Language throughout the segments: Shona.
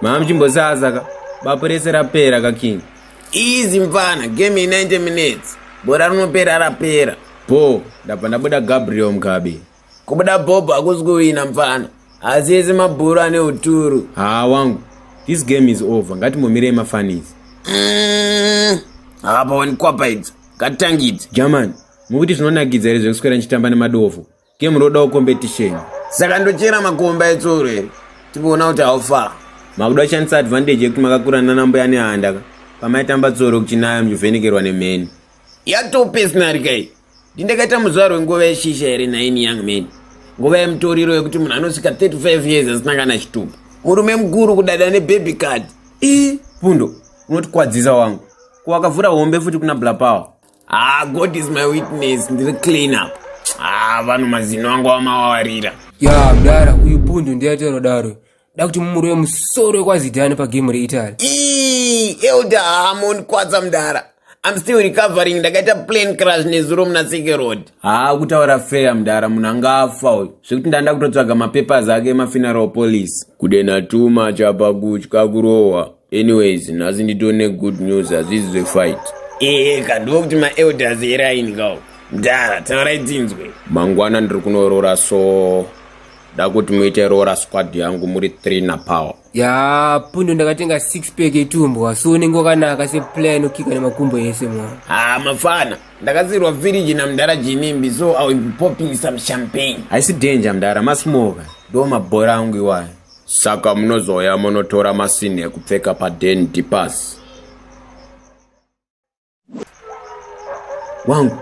Mamchimbosaza bapurese rapera ka king. Easy mfana, game in 90 minutes. Bora rinopera rapera. Po, ndabva ndabuda Gabriel Mkabi. Kubuda Bob hakusikuwina mfana. Asi ese mabhuru ane uturu. Wangu, this game is over. Ngatimbomirei mafanisi. Apa wanikwapa idzi. Ngatitangidze. German, mukuti zvinonakidza here zvekuswera nchitamba nemadofu. Game rodawo competition. Saka ndochera makomba etsoro here. Tiboona kuti haufa. Makuda kushandisa advantage yekuti makakura nanambo ane handa pamaitamba tsoro kuchinaya muvhenekerwa nemeni. Yatopesinari kai. Ndindakaita muzuva rwenguva yeshisha here 9 young men. Nguva yemutoriro yekuti munhu anosvika 35 years asina kana chitupa. Murume mukuru kudada nebaby card. Pundo, unotikwadzisa wangu. Kuwakavhura hombe futi kuna Blapower. God is my witness. Ndiri clean up. Vanhu mazino angu amawarira. Ya mdara, uyu Pundo ndiyatero daro. Dakuti mumuro musoro wekwazidhani pagame reItaly. Euda hamondikwatsa mdara. I'm still recovering. Ndakaita plane crash nezuro muna Seke Road. Kutaura fair mdara munhu angafa uyu. Zvekuti ndanda kutotsvaga mapapers ake emafuneral police. Kudena too much apa kutya kurohwa. Anyways, nhasi nditone good news hazvizi zvefight. Kandokuti maelders eraini kawo. Mdara, taurai tinzwe. Mangwana ndiri kunorora so dakuti muite rora squad yangu muri 3 napower. Ya Pundo ndakatenga 6 pack etumbo so unenge wakanaka seplayer inokika nemakumbo ese mwa. Mafana, ndakazirwa village na mdara jinimbi so I will be popping some champagne. Haisi danger mdara, masmoka. Ndo mabhora angu iwayo. Saka munozoya munotora masini ekupfeka paden dipas. Wangu,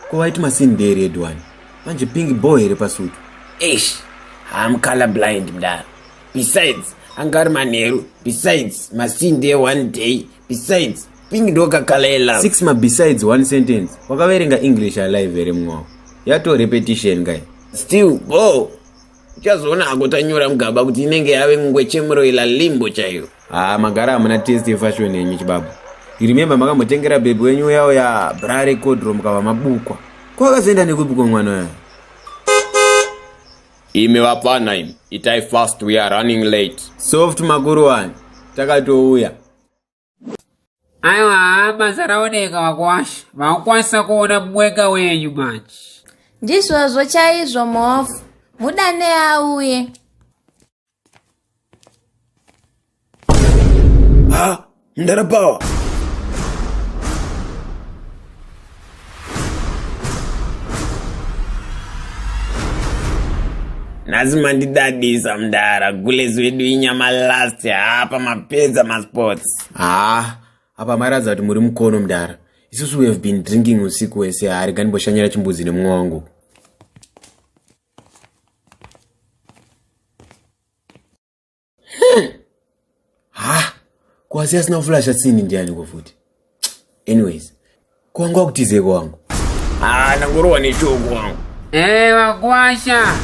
kuwaiti masini ndered one. Manje pink boy here pasutu. I'm colorblind mdara. Besides, angari manheru. Besides, masinde one day. Besides, pink doka kalela. 6 besides one sentence. Wakaverenga English alive here mwa. Yato repetition guy. Still, uchazoona akutanyora mugaba kuti inenge yave ngwechemuro ila limbo chaiyo. Magara hamuna taste fashion yenyu chibabu. You remember makamutengera baby wenyu yao ya bra record room kava mabukwa. Kwakazoenda nekubukwa mwana ya. Ime wapana ime. Itai fast, we are running late. Soft makuru wani. Takatouya. Aiwa, mazaraoneka Vakwasha. Vakwasa kuona mwega wenyu manje. Ndizvozvo chaizvo mofu. Mudane auye. Mdara Power. Nazima ndidadisa mdara. Gulezi wedu inyama last hapa mapedza masports. Apa maradza kuti muri mukono mdara. Isusu we have been drinking usiku wese hari kanimboshanyira chimbuzi nemumwe wangu. Kwasi asina flash sini ndiani kofuti. Anyways, kwangwa kutizeko wangu. Nangorowa neshoko wangu. Vakwasha.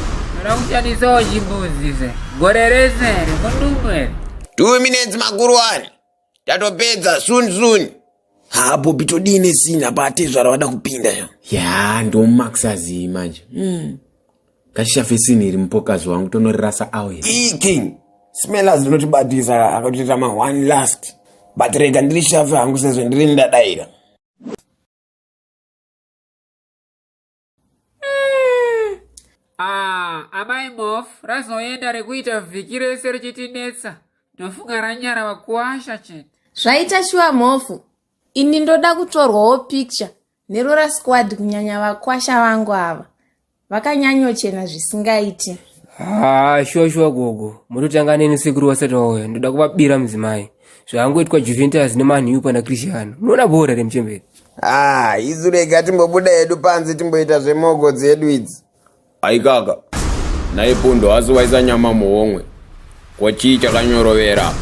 Rakuchanisawo chimbuzi se. Goreresere kundumbwere. 2 minutes makuru wani. Tatopedza soon. Bobi todine sina patezvara wada kupinda yo. Ya ndo maxazi manje. Kashafe sini iri mupokazi wangu tonorasa awe. King. Smellers dzinotibadisa akatita ma one last. But rega ndirishafe hangu sezvo ndiri ndadaira. Amai mofu, razoenda rekuita vhiki rese richitinetsa. Ndofunga ranyara Vakwasha chete. Zvaita shuwa mofu. Ini ndoda kutorwawo picture nerora squad kunyanya Vakwasha vangu ava. Vakanyanyochena zvisingaiti. Shuwa gogo. Mutotanga neni sekuru wasati wauya. Ndoda kuvabira mudzimai. Zvangoitwa Juventus neMan U pana Cristiano. Munoona bhora remuchemberi. Izu rega timbobuda edu panze timboita zvemogo dzedu idzi. Aikaka. Naye Pundo aziwaisa nyama muhomwe. Kochii chakanyorovera.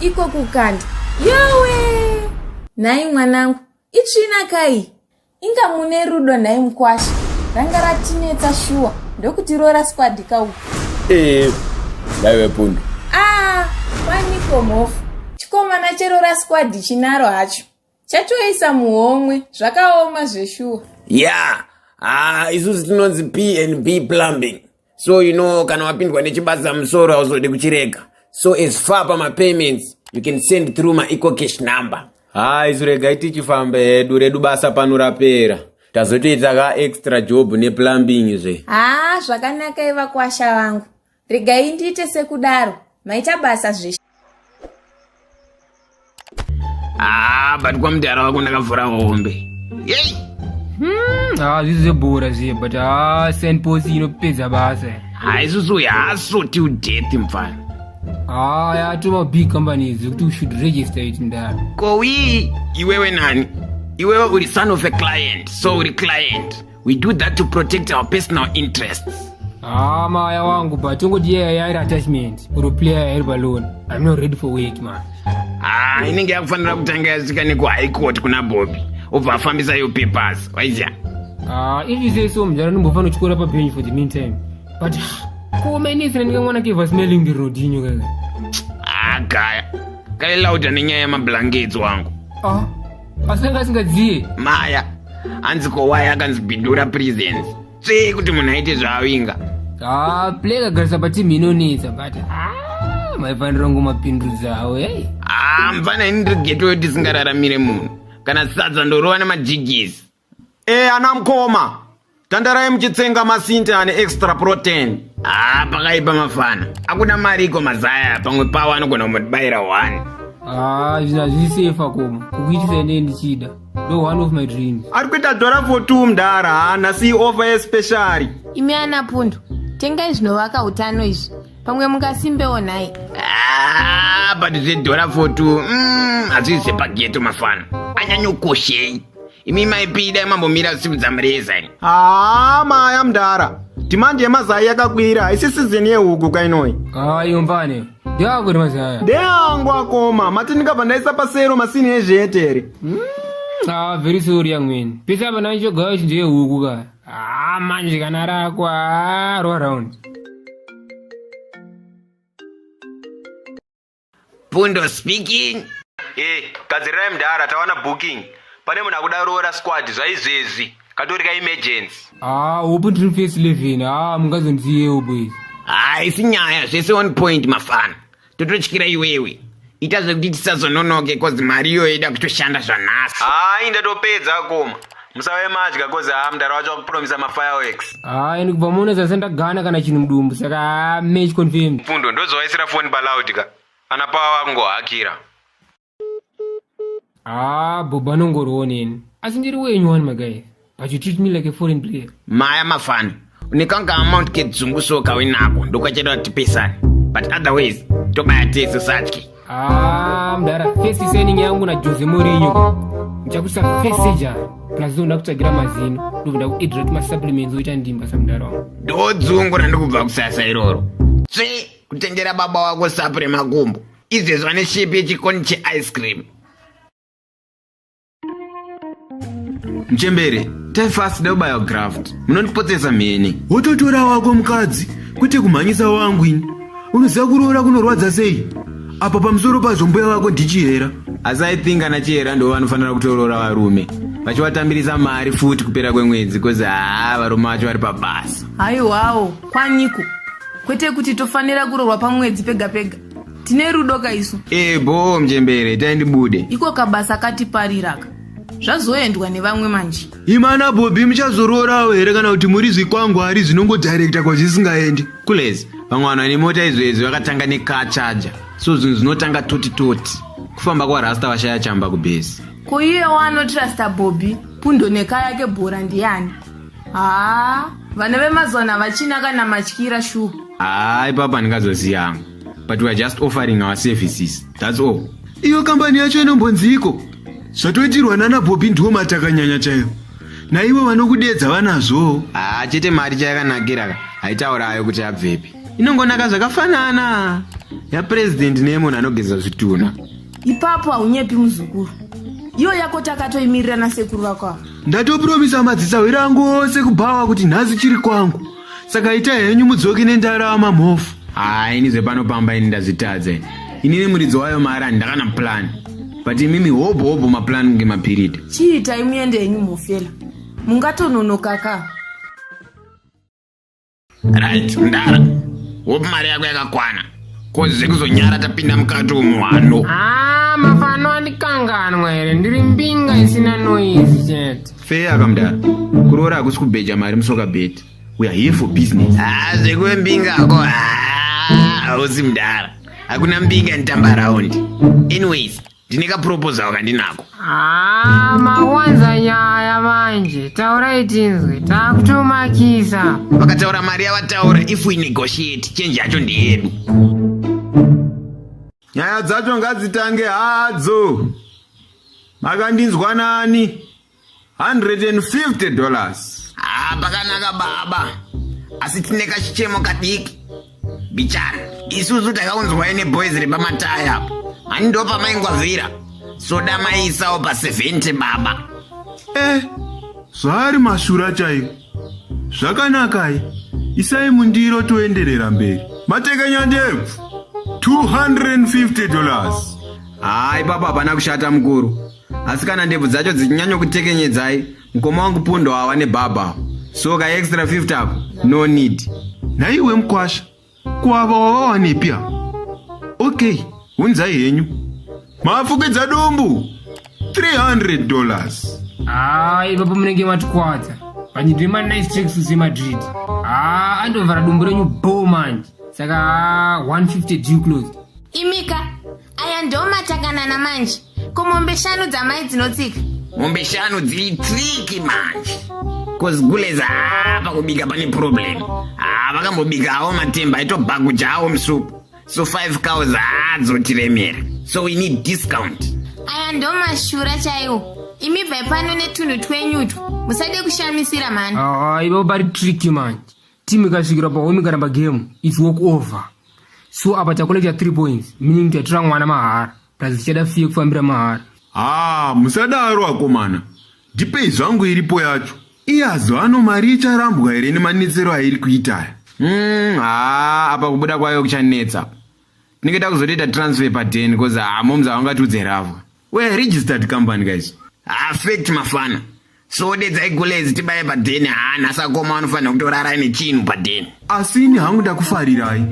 Iko kukanda. Yowe! Nai mwanangu, itsvina kai. Inga mune rudo nai Mukwasha. Ranga ratinetsa shuwa. Ndokuti rora squad kauku. Daiwe Pundo. Kwaniko mofu. Chikomana cherora squad chinaro hacho. Chatoisa muhomwe. Zvakaoma zveshuwa. Isusu tinonzi P&B plumbing. So kana wapindwa nechibasa musoro hauzodi kuchirega. So as far my payments, you can send through my EcoCash number. Isu regai tichifamba hedu redu basa pano rapera. Tazotoita ka extra job ne plumbing zve. Zvakanaka Vakwasha vangu. Regai ndiite sekudaro. Maita basa zveshe. But kwamudara wako ndakavhura hombe. Yey! Zvisizebhora zviye, but send post inopedza basa. Isusu yaso till death mfana. Yatuma big companies kuti you should register it ndaro. Kowi, iwewe nani? Iwewe uri son of a client, so uri client. We do that to protect our personal interests. Maya wangu, but ungoti yairi attachment, uri player yairi balloon. I'm not ready for work, man. Inenge yakufanira kutanga yasvika neku high court kuna Bobby. Obva afambisa your papers, waizya? If you say so, mjara nombofana uchikora pa bench for the meantime. But kumenisi nandika mwana kiva smelling the road inyo kaka. Kaya. Kaya lauta nenyaya mablankets wangu. Asanga singadziye. Maya. Anziko waya akanzibhindura prisons. Sei kuti munhu aite zvaawinga. Play kagarisa patimu inonetsa but maifanira kunge mapindudza awo hey. Mfana ini ndiri geto yoti singararamire munhu. Kana sadza ndorova nemajigisi. Anamkoma. Tandarai muchitsenga masinte ane extra protein. Pakaipa mafana. Akuna mari iko mazaya pamwe pawo anogona kumubayira 1. Zvina zvisisefa koma. Kukuitisa ine ndichida. No one of my dreams. Ari kuita dora for 2 mudara hana si offer especially. Imi ana pundu. Tengai zvinovaka utano izvi. Pamwe mungasimbewo naye. But $1 for 2. Hazvisi pageto mafana. Anyanyokoshei. Imi maipida mambomira siku dzamureza ini. Maya mudara. Demand yemazai yakakwira. Isi season yehuku kainoi. Yombane. Ndeyangu kuti mazaya. Ndeyangu akoma. Mati ndikabva ndaisa pasero masini ezvetere. Very sorry young man. Pesa apa nachogawa chinje huku ka. Manje kana rako roll around. Pundo speaking. Gadzirai mudara tawana booking. Pane munhu akuda roora squad zvaizvezvi. Katori ka emergency. Open dream face 11. Mungazonziyewo boys. Isi nyaya zvese on point mafana. Tototyira iwewe. Ita zvekuti tisazononoke cause mari iyo ida kutoshanda zvanhasi. Ndatopedza akoma. Musave madya cause mudara wacho akupromisa mafireworks. Ini kubva muona zase ndagana kana chinhu mudumbu saka match confirmed. Fundo ndozovaisira phone paloud ka. Ana pawa kungohakira. Boba nongorioneni. Asi ndiri wenyu wani magai. But you treat me like a foreign player. Maya mafana. Unekanga amount ke Dzangu soka winako ndokacheda kuti pesani. But otherwise tobaya tese satki. Mudara face signing yangu na Jose Mourinho. Nchakuisa face ja. Plus ndo ndakutsvagira mazino. Ndobva kuhydrate masupplements oita ndimba samudara wangu. Dzungu randikubva kusasa iroro. Kutengera baba wako sapu remakumbo. Izvezvo ane shape yechikoni che-ice cream. Mchembere, fast biographed. Munondipotsesa mhene. Wototora wako mukadzi kwete kumhanyisa wangu ini. Unoziva kuroora kunorwadza sei? Apa pamusoro pazvomboya wako ndichihera. Asi I think anachihera ndo vanofanira kutoroora varume. Vachivatambirisa mari futi kupera kwemwedzi cause varume vacho vari pabasa. Haiwawo, kwaniko. Kwete kuti tofanira kuroorwa pamwedzi pega pega. Tine rudo kaisu. Bo mchembere, taindibude. Iko kabasa katipariraka. Zvazoendwa nevamwe manje. Imana Bobby muchazororawo here kana kuti muri zvikwangwari zvinongodirecta kwazvisingaendi. Kulezi, vamwe vanhu vane mota izvezvi vakatanga necar charger. So zvinhu zvinotanga toti. Kufamba kwarasta vashaya chamba kubhesi. Ko iye wanotrasta Bobby, pundo neka yake bhora ndiani? Vana vemazona vachina kana matyira shu. Ipapa handingazoziva. But we are just offering our services. That's all. Iyo kambani yacho inombonziko. Zvatoitirwa nana Bobby ndiwo matakanyanya chayo. Naivo vanokudedza vanazvo. Chete mari chayakanakira haitaurayo kuti abvepi. Inongonaka zvakafanana. Yapresident nemunhu anogeza zvitunha. Ipapo haunyepi muzukuru. Iyo yako takatoimirira nasekuru vako. Ndatopromisa madzisawiri angu ose kubhawa kuti nhasi chiri kwangu. Saka ita henyu mudzoke nendarama mhofu. Ini zvepanopamba ini ndazvitadza. Inini muridzi wayo mari handakana plan. But imimi hobo maplan ngemapiridi. Chiita imuende henyu mofela. Mungatononokaka. Right, mudara. Hope mari yako yakakwana. kozi zvekuzonyara tapinda mukati womuhando. Mafano andikanganwa here, ndiri mbinga isina noise chete. Fair akamdara. Kuroora hakusi kubheja mari musoka beti. We are here for business. Zvekuve mbingako hausi mudara. Hakuna mbinga nitamba raundi. Anyways, ndine kaproposal kandinako. Mawanza nyaya manje. Taurai tinzwe, takutomakisa. Vakataura mari yavataura, if we negotiate, change yacho ndeyedu. Nyaya dzacho ngadzitange hadzo. Makandinzwa nani? $150. Pakanaka baba. Asi tine kachichemo kadiki. Bichana, isusu takaunzwa neboys repamataya apo. Hani ndo pamaingwavhira. Soda maisawo pa70 baba. Zvari mashura chaiwo. Zvakanakai. Isai mundiro toenderera mberi. Matekenya ndebvu. $250. Hai baba hapana kushata mukuru. Asi kana ndebvu dzacho dzichinyanya kutekenyedzai, mukoma wangu pundo hawa nebaba. So ka extra 50 apo, no need. Naiwe Mkwasha. Kwava wawanepi apa? Okay, unzai henyu. Mafukidza dumbu. $300. Ipapo munenge matikwata. Panyidwe nice tricks seMadrid. Andovhara dumbu renyu bow manje. Saka 150 due closed. Imika, aya ndo matakanana manje. Ko mombe 5 dzamai dzinotsika. Mombe 5 dziri triki manje. Kozi guleza pakubika pane problem. Vakambobikawo matemba aitobhagujawo musupu. So 5 cows hadzotiremera. So we need discount. Aya ndo mashura chaiwo. Imi bva pano netunhu twenyutu. Musade kushamisira mani. Ipapo pari tricky manje. Timu ikasvikira pahome kana pagame, it's walk over. So apa takolekta 3 points, meaning tatora mwana mahara. Plus tichada fee kufambira mahara. Musadaro akomana. Ndipei zvangu iripo yacho. Iyazo ano mari icharambwa here nemanetsero airi kuitaya. Apa kubuda kwayo kuchanetsa. Tinenge takuzotoita transfer pa10 because momza vangatudze ravwa. We are registered company guys. Affect mafana. So dedzai gulezi tibaye pa10 nasakoma anofanira kutorara nechinhu pa10. Asini hangu ndakufarirai.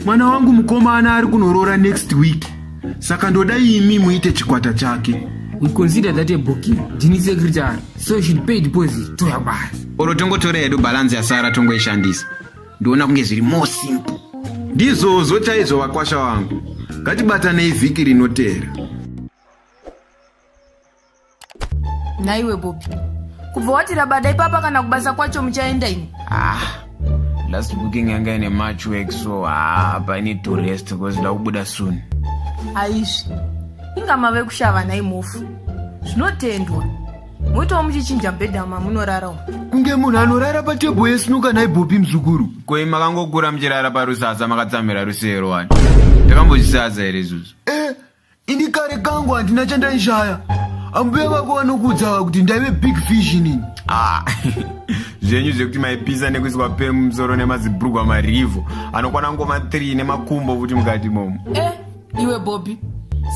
Mwana wangu mukomana ari kunoroora next week. Saka ndodai imi muite chikwata chake. We consider that a booking. Dini secretary. So you should pay deposit to your basi. Oro tongotora yedu balance ya Sara tongoishandisa. Ndiona kunge zviri more simple. Ndizvo chaizvo Vakwasha wangu. Ngatibatanei vhiki rinotera. Naiwe Bobi. Kubva wati rabada ipapa kana kubasa kwacho muchaenda ini. Last booking yanga ine March week so I need to rest because ndakubuda soon. Aishi. Inga mave kushava nai mofu. Zvinotendwa. Moto muchichinja bedama munorara. Kunge munhu anorara patebho yesinuka nai Bobi mzukuru. Koi makangokura muchirara parusasa makatsamira rusero wani. Ndakambochisaza here zuzu. Ini kare kangu handina chandaishaya. Ambuya vako vanokudza kuti ndaive big fish inini. Zvenyu zvekuti maipisa nekuiswa pemu musoro nemazibhurugwa marivhu anokwana ngoma 3 nemakumbo kuti mukati momo. Iwe Bobi.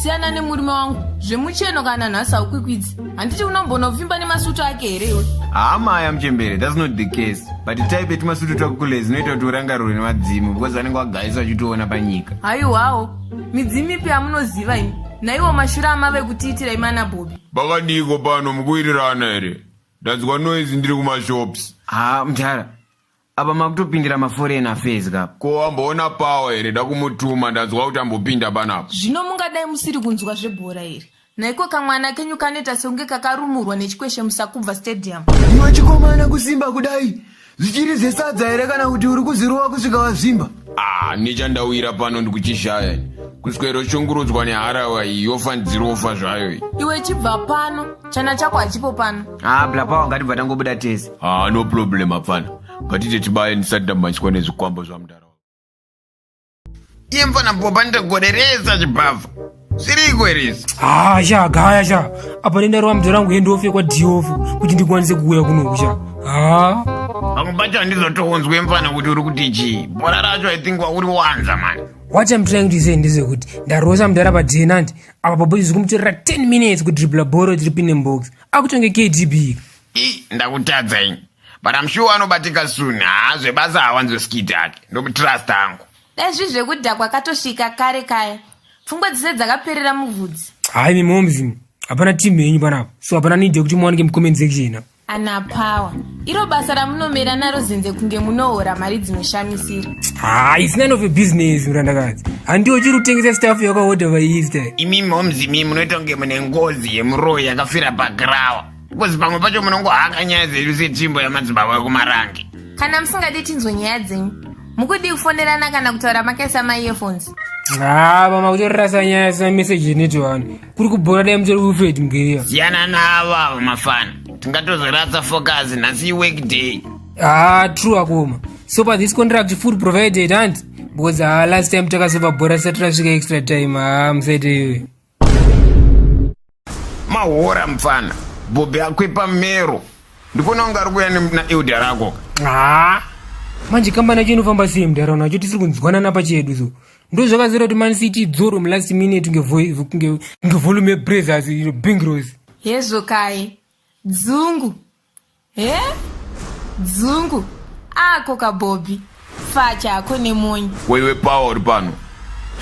Siyana nemurume wangu. Zvemucheno kana nhasi aukwikwidzi. Handiti unombonovimba nemasutu ake here iwe. Maya muchembere, that's not the case. But type yetimasutu takukule zvinoita kuti urangarire nemadzimu because anenge agaisa achitoona panyika. Haiwawo. Midzimu ipi yamunoziva imi? Naiwo mashura amave kutiitira imana Bobi. Bakadiko pano mukuwirirana here. Ndanzwa noise ndiri kumashops. Mtara. Apa makutopindira maforeign affairs kapa. Ko amboona pawa here ndakumutuma ndanzwa kuti ambopinda panapo. Zvino mungadai musiri kunzwa zvebhora here. Naiko kamwana kenyu kaneta songe kakarumurwa nechikweshe musakubva stadium. Iwe chikomana kusimba kudai. Zvichiri zesadza here kana kuti uri kuzirowa kusvika wazvimba. Nichandawira pano ndikuchishaya. Kuswero shungurudzwa neharawa iyi yofandzirofa zvayo. Iwe chibva pano, chana chako hachipo pano. Blapawa ngatibva tangobuda tese. No problem apana. Ngatite tibaye ndisati ndamanyiswa nezvikwambo zvamudara. Iye mfana popa nditogoreresa chibhavha. Zviriko herezi. Gaya. Apa nendarova mudhara wangu hendofe kwa diofu kuti ndikwanise kuuya kunokusha. Pamwe pacho handizotounzwe mfana kuti uri kuti chii. Bhora racho I think uri wanza man. What I'm trying to say ndezvekuti ndarosa mudhara pajenandi apa Bobi zvikumutorera 10 minutes kudribla bhoro tiripinde box. Akutonge KDB. Ndakutadza ini. But I'm sure anobatika soon. Zvebasa hawanzoskita ake. Ndokutrust hangu. dai zvekudhakwa katosvika kare kaya. Pfungwa dzise dzakaperera muvhudzi. Hai mimomzi, hapana timu yenyu panapa, so hapana nidhe kuti muwanike mucomment section. Ana power. Iro basa ramunomera naro zenze kunge munohora mari dzinoshamisira. Isina of a business murandakadzi. Handiwo chiri kutengesa staff yakahodha vaista. Imi momzi imi munoita kunge mune ngozi yemuroyi yakafira pagrawa. Because pamwe pacho munongohaka nyaya dzedu setsvimbo yamadzibaba ekumarange. Kana musingadi tinzwe nyaya dzenyu, mukudi kufonerana kana kutaura makaisa ma-earphones. Mama kutorasa nyaya samesseji netwani. Kuri kubhora dai mutori kufeti mgeya. Siyana nava mafana. Tingatozorasa focus nhasi workday. True akoma. So but this contract food provided and because last time takasova bhora satrasvika extra time musaite iwe. Mahora mfana. Bobi akwepa mero. Ndikuona unga arikuya na rako. Manje kambana chinofamba sei mudharaunda nacho tisiri kunzwanana pachedu so. Ndo zvakazora kuti Man City dzoro mu last minute nge volume praisers Bengals. Hezvo kai. Dzungu. Dzungu. Ako kaBobby. Facha ako nemonyi. Wewe power uri pano.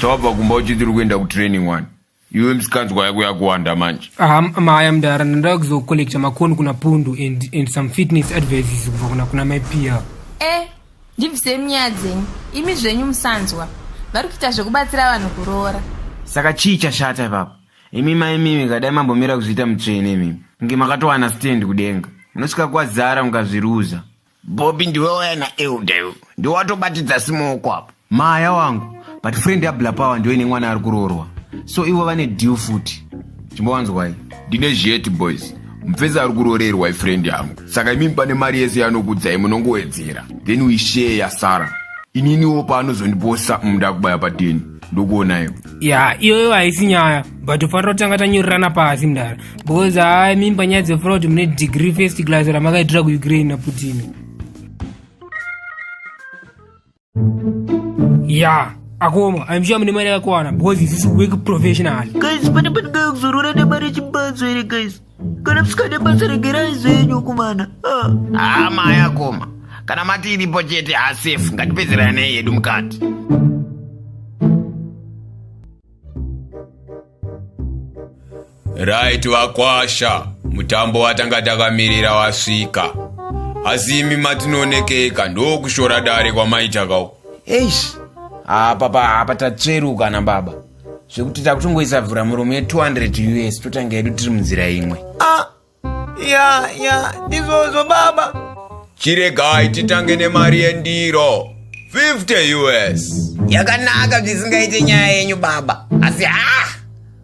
Chawabva kumba uchiti uri kuenda kutraining one. Iwe msikanzwa yako yakuwanda manje. Maya mudharaunda ndoda kuzocollecta makoni kuna pundu and some fitness advices kubva kuna my peer. Ndibvise nyaya dzenyu. Imi zvenyu musanzwa. Vari kuita zvekubatsira vanhu kuroora. Saka chii chashata ipapo? Imi maimimi kadai mambomira kuzviita mutsvene imimi. Kunge makatowana stand kudenga. Munosvika kwazara mukazviruza. Bobby ndiwe waya naEuda. Ndiwe watobatidza simoko apo. Maya wangu. But friend yabla power ndiwe nemwana ari kuroorwa. So ivo vane deal futi. Chimbowanzwai. Ndine jet boys. Mupfeza ari kurorerwa friend yangu. Saka imimi pane mari yese yanokudzai munongowedzera. Then we share yasara. Ininiwo paanozondiposa munda kubaya pateni. Ndokuonayo. Iyo haisi nyaya. But ufanira kutanga tanyorerana pasi mudhara. Because mimi panyaya dzefraud mune degree first class ramakaitira kuUkraine naPutin. Akoma, I'm sure mune mari yakakwana because this is work professional. Guys, pane paninga kuzorora nemari chimbadzo here guys. Kana musikade basa regerai zvenyu kumana. Maya koma. Kana mati iripo chete hasafe ngatipedzerane yedu mukati. Right Vakwasha, mutambo watanga takamirira wasvika. Asi imi matinoonekeka ndokushora dare kwamaitakawo. Papa tatsveruka na baba. Zvekuti takutongoisa vhura muromo ye$200 US totanga yedu tiri munzira imwe. Ndizvozvo baba. Chiregai titange nemari yendiro $50 US. Yakanaka zvisingaite nyaya yenyu baba. Asi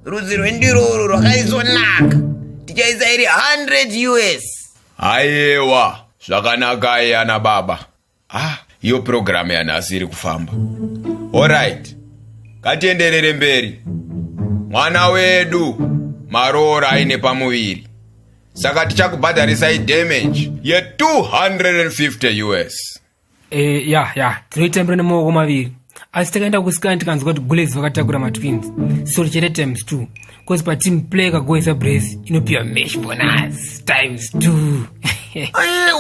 rudzi rwendiro urwu rwakaisonaka. Tichaisa iri $100 US. Aiwa, zvakanaka yana baba. Iyo program yanhasi iri kufamba. Alright. Katienderere mberi. Mwana wedu marora aine pamuviri. Saka tichakubhadharisai damage ye$250 US. Tinoitambira nemaoko maviri. Asi takaenda kusikana tikanzwa kuti Gulezi vakatakura matwins. So tichete times 2. Because pa team player kagoisa brace inopiwa mesh bonus times 2.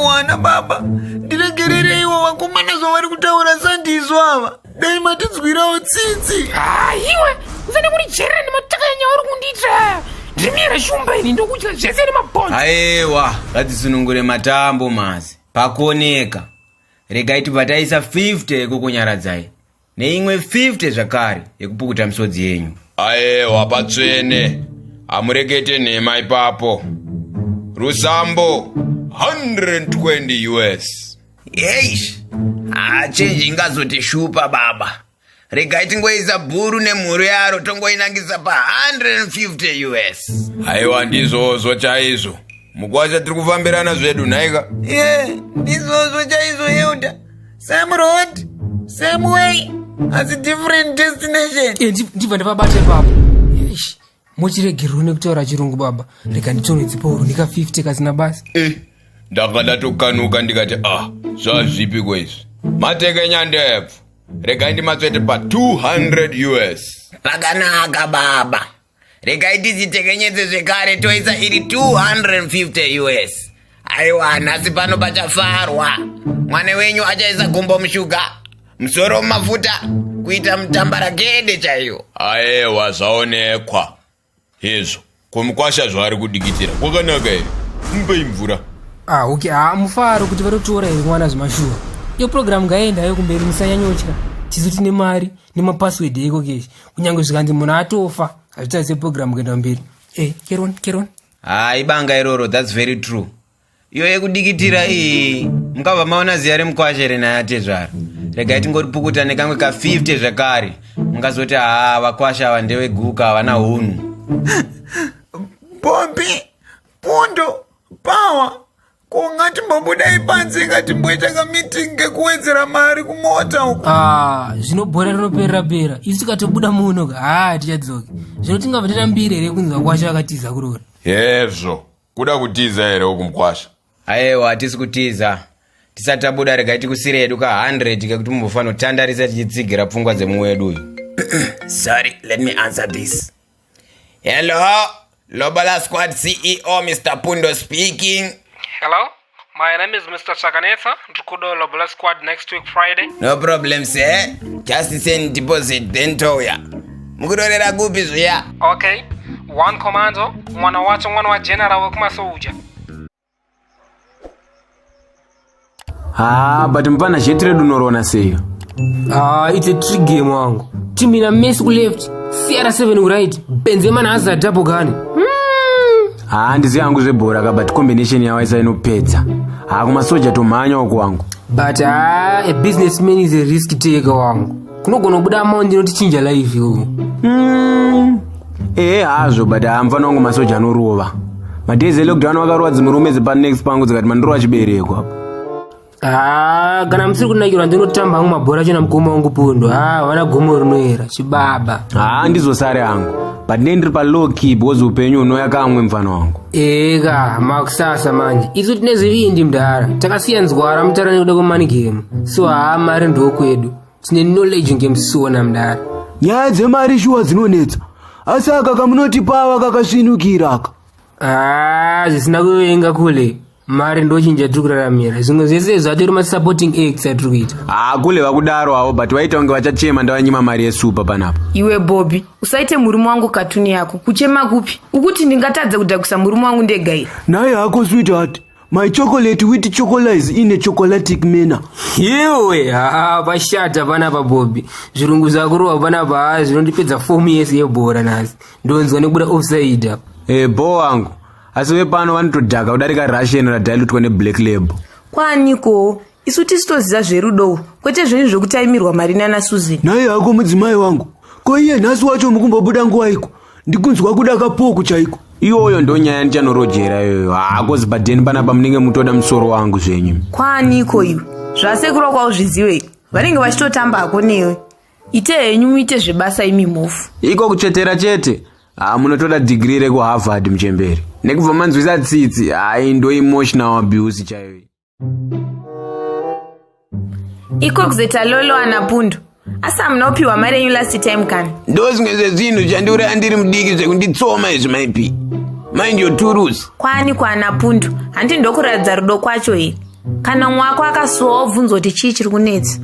Wana baba. Ndiregerere iwo vakomana zvavari kutaura sandizwa ava. Dai matidzwirawo tsitsi. Iwe usane kunicherera nemataka enyaya uri kundiita. Ndimira shumba ini ndokuchira zvese nemabhonzi. Aiwa, ngatisunungure matambo mazi. Pakuoneka. Regai tibvataisa 50 yekukunyaradzai. Neimwe 50 zvakare yekupukuta misodzi yenyu. Aiwa patsvene. Amurekete nhema ipapo. Rusambo $120 US. Chenji ingazotishupa baba. Regai tingoisa bhuru nemhuru yaro tongoinangisa pa $150 US. Aiwa ndizvozvo chaizvo. Mugwasha tiri kufambirana zvedu naika. Ndizvozvo chaizvo Euda. Same road, same way, as a different destination. Ndibva ndavabate papo. Mochiregerwa nekutaura chirungu baba. Rega nditonedziporo nika 50 kasina basi. Ndanga ndatokanuka ndikati zvazvipi kwezvi. Mateke nyandebvu. Regai ndimatsvete pa $200 US. Pakanaka baba. Regai tidzitekenyedze zvekare toisa iri $250 US. Aiwa nhasi pano pachafarwa. Mwana wenyu achaisa gombo mushuga, musoro mumafuta, kuita mutambarakede chaiyo. Aiwa zvaonekwa izvo kumukwasha zvaari kudikitira kwakanaka here. Mupei mvura. Okay, mufaro kuti vatotora here mwana zvemashuwa. Iyo program ngaendayo kumberi musanyanyotya. Chizoti nemari nemapasword eko keshe. Kunyange zvikanzi munhu atofa hazvitarise program kuenda mberi. Keron. Ibanga iroro, that's very true. Iyo yekudikitira iyi mukabva maona ziya remukwasha here naye atezvara. Regai tingoripukuta nekamwe ka50 zvekare. Mungazoti vakwasha ava ndeveGuka havana hunhu. Bobby, Pundo, Pawa, kungatimbobuda ipanze ngatimboita kameeting ngekuwedzera mari kumota uko. Zvinobhora rinoperera. Isu tikatobuda muno tichadzoka. Zvino tingabva tatambire here kunzi vakwasha vakatiza kurora. Hezvo, kuda kutiza here uku mukwasha. Aiwa hatisi kutiza. Tisati tabuda regai tikusire hedu ka100 kekuti mumbofanira kutandarisa tichitsigira pfungwa dzemuwedu uyu. Sorry, let me answer this. Hello, Lobola Squad CEO Mr. Pundo speaking. Hello, my name is Mr. Chakanetsa. Ntukudo Lobola Squad next week Friday. No problem, sir. Just send deposit then toya. Mukudorera kupi zviya? Okay, one commando, mwana wacho mwana wa general wekumasoja. But mpana jetredu norona seyo. It's a trick game wangu. Team ina Messi ku left, CR7 ku right, Benzema na Hazard double gani. Handizi yangu zvebhora but combination yawo isa inopedza. Kumasoja tomhanya uku wangu. But a businessman is a risk taker wangu. Kunogona kubuda amount inotichinja life yo. Hazvo but hamfana wangu masoja anorova. Madezi lockdown wakarova dzimurume dzipa next pangu dzikati mandorova chibereko apo. Kana musiri kunakirwa ndinotamba hangu mabhora chena mukoma wangu Pundo. Wana gomo rinoera chibaba. Ndizosare hangu but ndiri pa low key because upenyu unoya kamwe mfana wangu. Makusasa manje isu tinezivindi mdara takasiya nzwara mutara nekuda kwemani game so mari ndokwedu tine knowledge ngemusona mdara. Nyaya dzemari shuwa dzinonetsa asi aka kamunoti Pawa kakasvinukira aka. Zvisina kuvenga kule mari ndochinja tiri kuraramira zvimwe zvese zvatori masupporting acts atiri kuita. Kule vakudaro havo but vaita kunge vachachema ndavanyima mari yesupa panapa. Iwe Bobby, usaite murume wangu katuni yako. Kuchema kupi? Ukuti ndingatadza kudhakusa murume wangu ndegai. Naye hako sweetheart, my chocolate with chocolate in a chocolatic manner. Iwe pashata panapa Bobby. Zvirungu zvakurova panapa zvinondipedza fomu yese yebhora nasi. Ndonzwa nekubuda offside apa. Bo wangu. Asi vepano vanotodhaka kudarika Russian radilutwa neBlack Label. Kwaniko, isu tisitoziva zverudo kwete zvinhu zvokutaimirwa Marina naSusan. Naye hako mudzimai wangu, ko iye nhasi wacho mukumbobuda nguva iko ndikunzwa kuda kapoku chaiko. Iyoyo ndonyaya ndichanorojera iyoyo. Kozi badheni panapa munenge mutoda musoro wangu zvenyu. Kwaniko iwe, zvasekuru kwavo zvizive vanenge vachitotamba hako newe. Ite henyu muite zvebasa imi mofu. Iko kuchetera chete. Munotoda degree rekuHarvard muchemberi. Nekubva manzwisa tsitsi, ndo emotional abuse chaiyo. Iko kuzoita lolo ana Pundo. Asa munopiwa mari yenyu last time kana. Ndozvimwe zvezvinhu zvandiuraya ndiri mudiki zvekunditsoma izvi maipi. Mind your tools. Kwani kwana Pundo, handi ndokuradza rudo kwacho here. Kana mwako akasuwa obvunza kuti chii chiri kunetsa.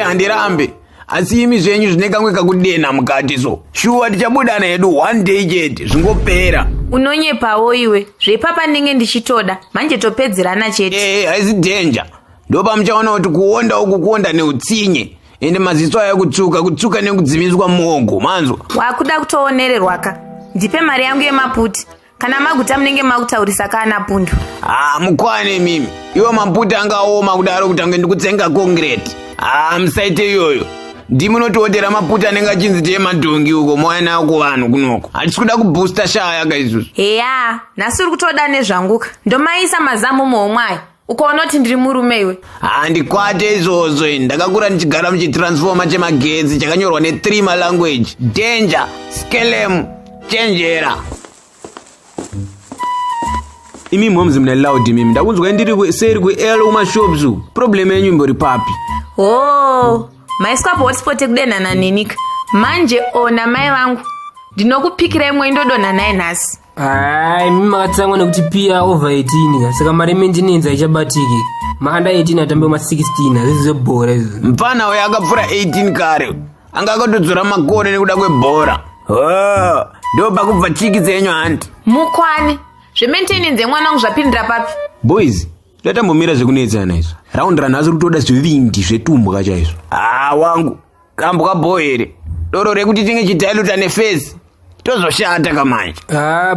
Handirambe. Asi imi zvenyu zvine kamwe kakudena mukati so. Shuwa tichabudana hedu one day chete zvingopera. Unonyepawo iwe. Zvepapa ndenge ndichitoda. Manje topedzerana chete. Haisi danger. Ndopa muchaona kuti kuonda uku kuonda neutsinye. Ende maziso aya kutsuka nekudzimiswa muongo manzwa. Wakuda kutoonererwa ka. Ndipe mari yangu yemaputi. Kana maguta munenge makutaurisa kana Pundo. Mukwane mimi. Iwo maputi angaoma kudaro kuti ange ndikutsenga concrete. Musaite iyoyo. Ndimunototera maputa anenge achinzi teemadhongi uko moana kuvanhu kunoko. Hatisi kuda kuboosta shaya kaizvozvo. Nhasi uri kutoda nezvanguka. Ndomaisa mazamu muhomwayo. Ukaona kuti ndiri murume iwe. Handikwate izvozvo. Ndakakura ndichigara muchitransforma chemagetsi chakanyorwa ne3 malanguage. Danger, skelem, chenjera. Imi momzi mna loud mimi. Ndakunzwa ndiri seri kuL umashops. Problem yenyu imbori papi. Maiswapo hotspot kudenana nenika. Manje ona mai vangu. Ndinokupikira imwe indodona naye nhasi. Mimi makatsamwa nekuti pia over 18 saka mari maintenance aichabatiki. Maanda 18 atambe ma 16 zvizi zvebhora izvi. Mpana uyo akapfura 18 kare. anga akatodzora makore nekuda kwebhora. Ndo pakubva chiki dzenyu hanti. Mukwane. Zvemaintenance yemwana wangu zvapindira papi? Boys, tatambomira zvekunetsana izvo. Raundi ranhasi rutoda zvivindi zvetumbwa chaizvo. Wangu, kambwa bohere. Doro rekuti tinge chidailuta nefesi. Tozoshata kamanje.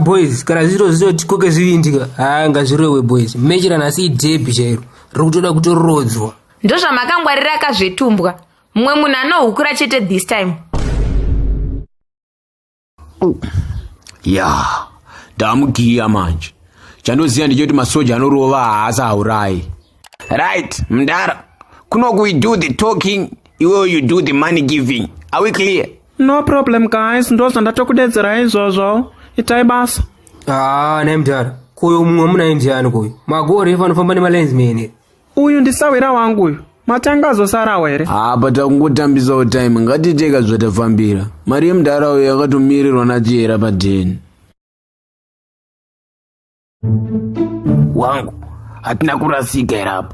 Boys, kana zviro tikoke zvivindika. Ngazvirowe boys. Mechi ranhasi idebhi chairo. Rikutoda kutorodzwa. Ndo zvamakangwarira kazvetumbwa. Mumwe munhu anohukura chete this time. Ndamugiya manje. Chandoziya ndichoti masoja anorova haasi haurayi. Right, Mdara. Kunoku we do the talking, you do the money giving. Are we clear? No problem guys, ndoza ndatokudedzera izvozvo. Itai basa. Nai Mdara. Koyo mumwe munaindiani koyo. Magore fanofamba nemalensman. Uyu ndisawira wangu uyu. Matanga azosarawo here. But akungotambisawo time. Ngatiteka zvatafambira. Mari yeMdara uyu yakatomirirwa nachiyera padheni. Wangu, hatina kurasika herapo.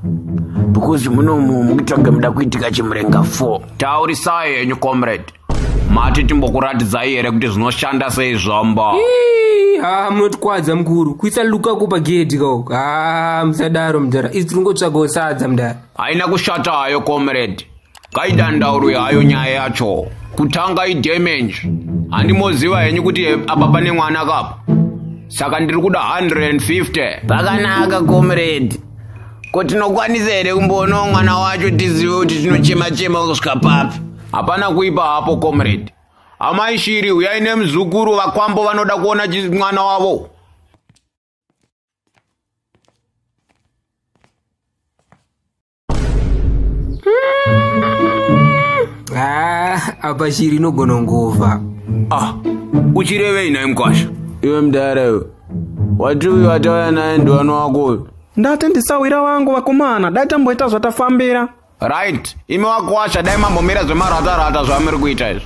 Because munomu mukitsvaga muda kuitika chimurenga 4. Taurisai henyu comrade. Mati timbokuratidzai here kuti zvinoshanda sei zvamba. Munotikwadza mukuru. Kuisa Lukaku pagedhi kauko. Musadaro Mdara. Izi tiringotsvagawo sadza Mdara. Haina kushata hayo comrade. Kaidandaurwe hayo nyaya yacho. Kutanga idamage. Handimoziva henyu kuti apa pane mwana kapo. Saka ndiri kuda 150. Pakanaka comrade. Kotinokwanisa here kumboona mwana wacho tizive kuti tinochema kusvika papi. Hapana kuipa hapo comrade. Amai shiri uyai nemuzukuru vakwambo vanoda kuona mwana wavo. Apa shiri inogona ngova. Uchirevei nai Vakwasha? Iwe Mdara iwe. Wati uyu watauya naye ndiwani wako uyu? Ndati ndisawira wangu vakomana, dai tamboita zvatafambira. Right, imi Vakwasha dai mambomira zvemaratarata zvamiri kuita izvo.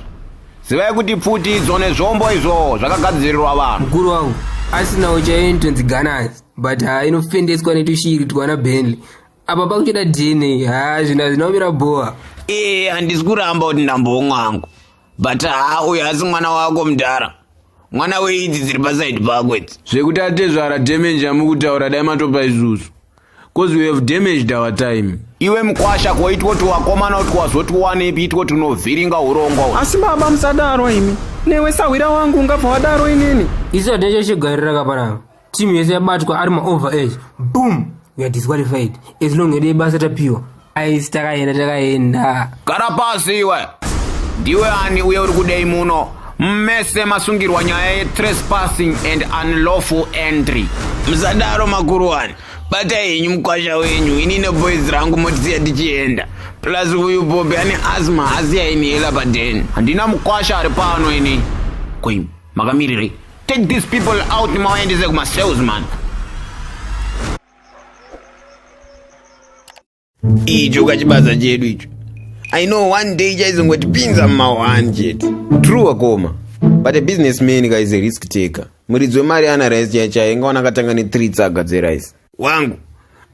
Zivai kuti pfuti idzo nezvombo izvo zvakagadzirirwa vanhu. Mukuru wangu, asinawo chaintonzi Gunners, but inofendeswa netushiri twana Bentley. Apa pakuchida DNA, zvina zvinomira boa. Handisi kuramba kuti ndambomwe wangu. But uyu asi mwana wako Mdara. Mwana weidzi dziri pasaidi pako idzi. Zvekuti atezvara damage yamukutaura dai matopa isusu. Because we have damaged our time. Iwe Vakwasha koitwa kuti wakomana kuti wazoti wanepi itwa kuti unovhiringa urongo. Asi baba musadaro imi. Newe sawira wangu ungabva wadaro inini. Isu hatinenge chigarira kapanapa. Timu yese yabatwa ari ma-overage. Boom! We are disqualified. As long as basa tapiwa. Aisi takaenda. Gara pasi iwe. Ndiwe ani uye uri kudei muno. Mmese masungirwa nyaya ye-trespassing and unlawful entry. Musadaro makuru wani. Batai henyu Vakwasha wenyu, ini neboys rangu motisiya tichienda. Plus uyu Bobby ane asthma asiya inhela padeni. Handina Vakwasha ari pano ini. Kwim, makamirire. Take these people out nimawaendese kuma-salesman. Icho kachibasa chedu icho. I know one day chaizongotipinza mumahwani chete. True akoma. But a businessman is a risk taker. Muridzi wemari ana rice chaichai ingaona akatanga ne3 tsaga dzerice. Wangu,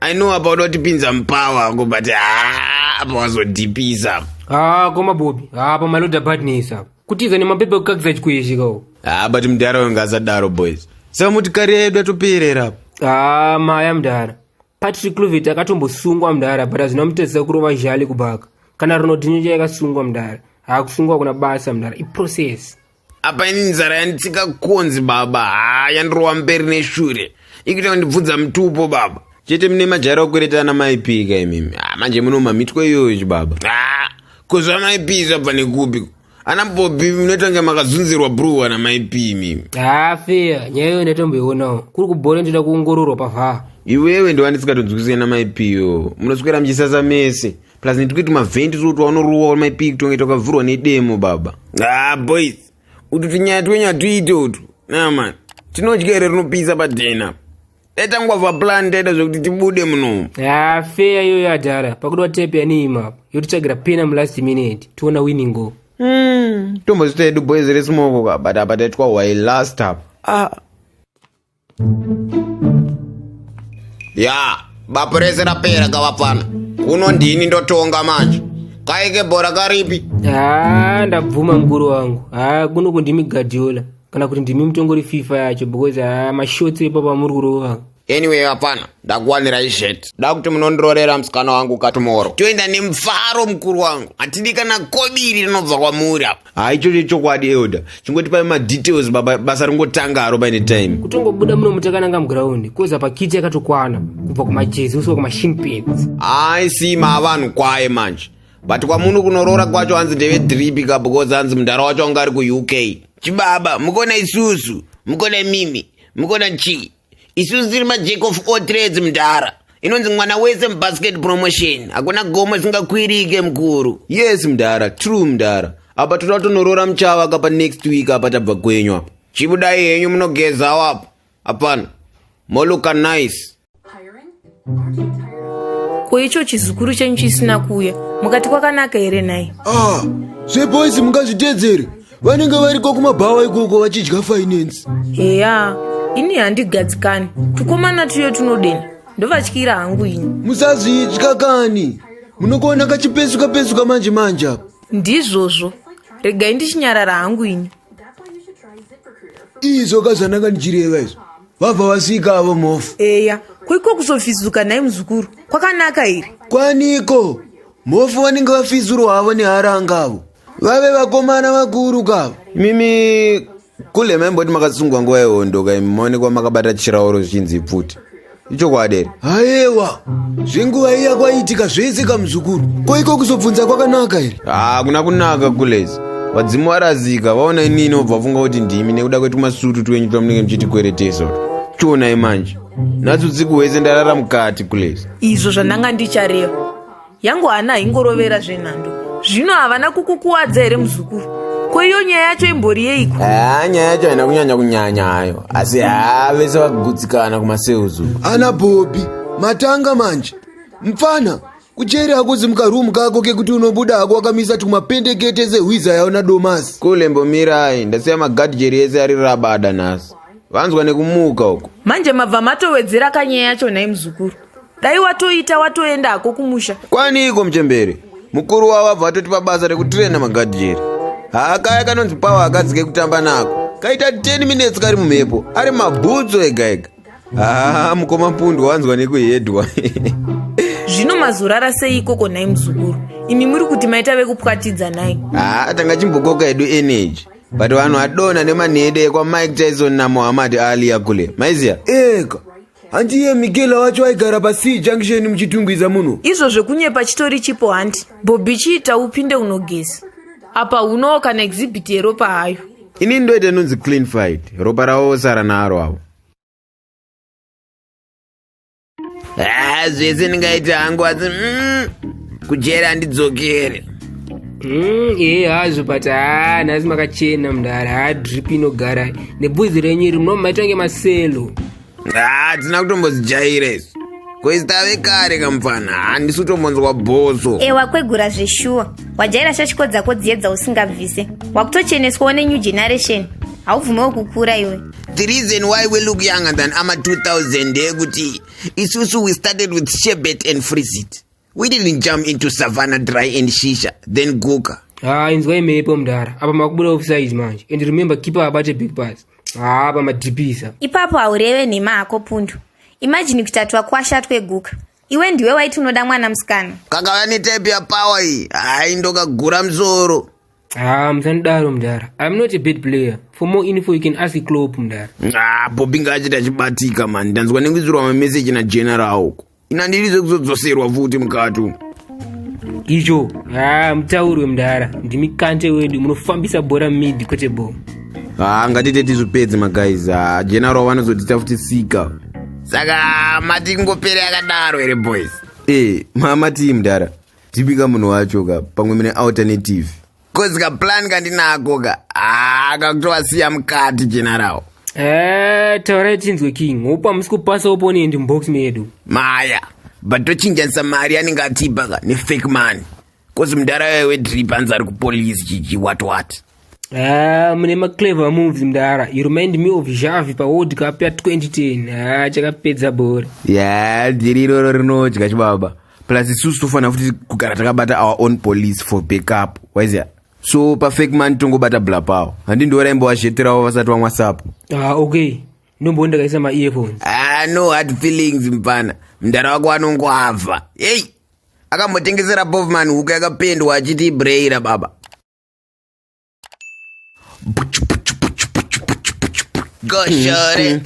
I know about kutipinza mupawa ako, but apa wazodhipisa. Koma Bobby. Pa maloda partners apa. Kutiza nemapepe ekukakisa chikweshi kawo. But Mdara wenga asadaro boys. Saka motikari yedu yatoperera apa. Maya Mdara. Patrick Kluivert akatombosungwa Mdara, but azvinamutedzisa kurova zhali kubaka. Kana Ronaldinho yakasungwa Mdara. Kusungwa kuna basa Mdara. Iprocess. Apa ini nzara yanditsika konzi baba. Yandirova mberi neshure. Ikuita kundibvunza mutupo baba. Chete mune majara okweretana maipika imimi. Manje muno mamitwe iyoyo baba. Kuzva maipi zvabva nekupi. Ana Bobby munotonga makazunzirwa bruwa namaipi imimi. Fair. Nyaya iyo ndatomboionawo. Kuri kubhora ndoda kuongororwa pavhaa. Iwewe ndiwandisikatonzwisisa namaipiyo. Munoswera mchisasa mese. Plus ndikuti mavhendi toti wanoruwa maipi kutonga takavhurwa nedemo baba. Boys. Utu tinyaya twenya tuite utu. Man. Tinodyere rinopisa padhena. Eta ngwavha plan taita zvokuti tibude muno. Fair iyo yadhara. Pakudiwa tape yanima. Yotitsvagira pena mulast minute. Tiona winning goal. Tombozita yedu boys resmoko ka. But apa taitwa why last up. Bapa rese rapera kavapana. Kuno ndini ndotonga manje. kaike bhora karipi? Ndabvuma mukuru wangu. Kuno kundimi Guardiola kana kuti ndimi mutongori FIFA yacho because mashoti ipapa muri kurova. Anyway, hapana, ndakuwanira izvete. Dakuti munondororera musikana wangu katomoro. Toenda nemufaro mukuru wangu. Hatidi kana kobiri rinobva kwamuri apa. Icho chokwadi Elda. Chingotipai madetails basa ringotanga aro by the time. Kutongobuda muno mutakananga muground. Koza pakiti yakatokwana kubva kumajezi uso kumashimpins. Sima vanhu kwaye manje. But kwamuno kunorora kwacho hanzi ndeve drip ka because hanzi mundara wacho anga ari ku-UK. Chibaba, mukona isusu, mukona mimi, mukona nchi. Isusu tiri majack of all trades mundara. Inonzi mwana wese mbasket promotion. Hakuna goma singakwirike mkuru. Yes mundara, true mundara. Apa toda tonorora mchava kapa next week apa tabva kwenyu apa. Chibudai henyu munogeza wapo. Hapana. Moluka nice. Koicho chizukuru chenyu chisina kuya. Mukati kwakanaka here naye. Zveboys mungazvitedzere. Vanenge variko kumabhawa ikoko vachidya finance. Heya, ini handigadzikani. Tukomana tuyo tunodena. Ndovatyira hangu inyu. Musazvitya kani. Munokuona kachipesuka manje apa. Ndizvozvo. Regai ndichinyarara hangu inyu. Izvo kazvananga ndichireva izvo. Vabva vasvika avo mofu. Eya, kwiko kuzofizuka naye muzukuru. Kwakanaka here. Kwaniko. Mofu vanenge vafizurwa havo neharanga avo. Vave vakomana vakuru kavo. Mimi kule memboti makasungwa nguva yehondo maonekwa makabata chirauro zvichinzi pfuti. Icho kwadere. Haiwa. Zvenguva iya kwaitika zvese kamuzukuru. Koiko kuzobvunza kwakanaka here. Kuna kunaka kulezi. Vadzimu varazika vaona inini obva funga kuti ndimi nekuda kwetu masutu twenyu twamunenge muchitikweretesa. Chona imanje. Natsu tsiku wese ndarara mukati kulezi. Izvo zvandanga ndichareva. Yangu hana ingorovera zvenhando. Zvino havana kukukuwadza here muzukuru. Ko iyo nyaya yacho imbori yeiko? Nyaya yacho haina kunyanya hayo. Asi vese vakugutsikana kumaseuzu. Ana Bobby, matanga manje. Mfana, kucheri hakuzi mukarumu kako kekuti unobuda hako wakamisa tumapendekete sehwiza yaona domasi. Kule mbomirai, ndasiya magadhijeri ese ari rabada nasi. Vanzwa nekumuka uko. Manje mabva matowedzera kanyaya yacho naye muzukuru. Dai watoenda hako kumusha. Kwani iko mchembere? Mukuru wavo abva atotipa basa rekutrena magadhijeri. Kaya kanonzi pawa akadzike kutamba nako. Kaita 10 minutes kari mumhepo. Ari mabhutso ega. Mukoma pundu wanzwa nekuhedwa. Zvino mazorara sei ikoko naye muzukuru? Imi muri kuti maita vekupwatidza naye. Tanga chimbokoka edu energy. But vanhu adona nemanhede kwa Mike Tyson na Muhammad Ali yakule. Maiziya? Eka. Handiye Miguela wacho aigara pasi junction muchitungwiza muno. Izvo zvekunyepa chitori chipo handi. Bobby chiita upinde unogeza. Apa unowo kana exhibit yeropa hayo. Ini ndoite nonzi clean fight. Ropa rawo sara naro avo. Zvese ndingaita hangu asi kujera handidzokere. Hazvo but nhasi makachena mundara drip inogara nebvudzi renyu iri munomaita kunge maselo. Hatina kutombozijaira izvo. Koistave kare kamufana handisi kutombonzwa bhoso. Ewa kwegura zveshuwa. Wajaira shashiko dzako dziye dzausingabvise. Wakutocheneswawo nenew generation. Haubvumewo kukura iwe. The reason why we look younger than ama 2000 ndeyekuti isusu we started with sherbet and freezit. We didn't jump into savannah dry and shisha then guka. Inzwa imhepo mundara. Apa makubuda offside manje. And remember keeper abate big pass. Apa madhipisa. Ipapo haureve nhema hako pundu. Imagine kuti Vakwasha tweGuka. Iwe ndiwe waiti unoda mwana musikana. Kakava netype yapower iyi. Ndokagura musoro. Musanodaro mundara. I'm not a bad player. For more info you can ask Klopp mundara. Bobby ngachita chibatika man. Ndanzwa nekuisirwa mameseji na general uko. Inandirize kuzodzoserwa futi mukati umu. Icho, mutaurwe mundara. Ndimi kante wedu munofambisa bhora mid kwete ball. Ngatite tizvipedze maguys. General vanozotita futi sika. Saka mati kungopera yakadaro here boys. Mati mudara. Tipika munhu wacho ka pamwe mune alternative. Kozi ka plan kandinako ka. Kakutowasiya mukati general. Taurai tinzwe king. Upa musikupasa opponent mbox medu. Maya. But tochinjanisa mari anenge atipa ka nefake money. Kozi mudara wewe drip anzi ari kupolice chichi what. Mune maclever moves mudara. You remind me of Xavi pa World Cup ya 2010. Chakapedza bora. Dhiri iroro rinodya chibaba. plus isusu tofana futi kugara takabata our own police for backup waiziya. So perfect man tongobata bla pawo handi ndorembo washeterawo vasati vamwa sapo. Okay ndomboenda kaisa ma-earphones. No hard feelings mpana, mndara wako anongwavha. Hey, akamotengesera Bovman huku yakapendwa achiti ibreira baba. Go shorty,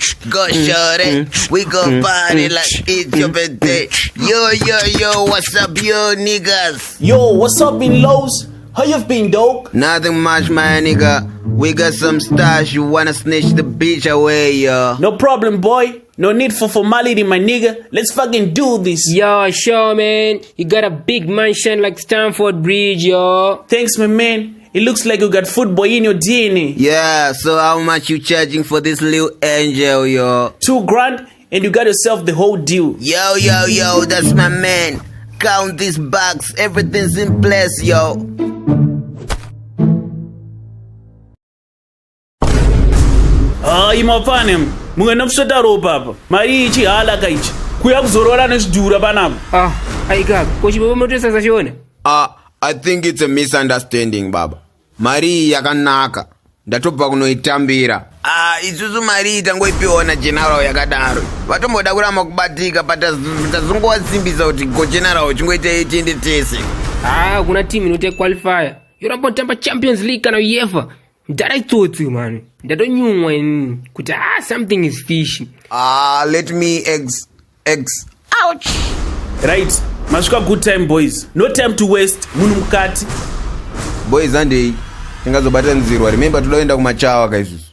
we gon' party like it's your birthday. Yo, what's up, yo niggas? Yo, what's up in Lowe's? How you been, dog? Nothing much, my nigga. We got some stash, you wanna snitch the bitch away, yo. No problem, boy. No need for formality, my nigga. Let's fucking do this. Yo, sure, man. You got a big mansion like Stamford Bridge, yo. Thanks, my man. It looks like you got football in your DNA. Yeah, so how much you charging for this little angel, yo? $2,000 and you got yourself the whole deal. Yo, that's my man. Count these bucks, everything's in place, yo. Imafanem. Mungena kuswetaro papa. Mari ichi hala kaichi. Kuya kuzorora nezvidhura panapo. Aika, kochibobo motesa sashone. I think it's a misunderstanding baba. Mari yakanaka. Ndatobva kunoitambira. Isusu mari tangoipiwa na general yakadaro. Vatomboda kuramba kubatika patazongowasimbisa kuti go general chingoita 18 tese. Kuna team inote qualifier. Yoramba tamba Champions League kana UEFA. Ndaraitotsi man. Ndadonyumwa kuti something is fishy. Let me ouch. Right. Mashuka good time, boys. No time to waste. Munu mukati. Boys andei. Tingazobata nzirwa. Remember tuloenda kumachawa kaisusu.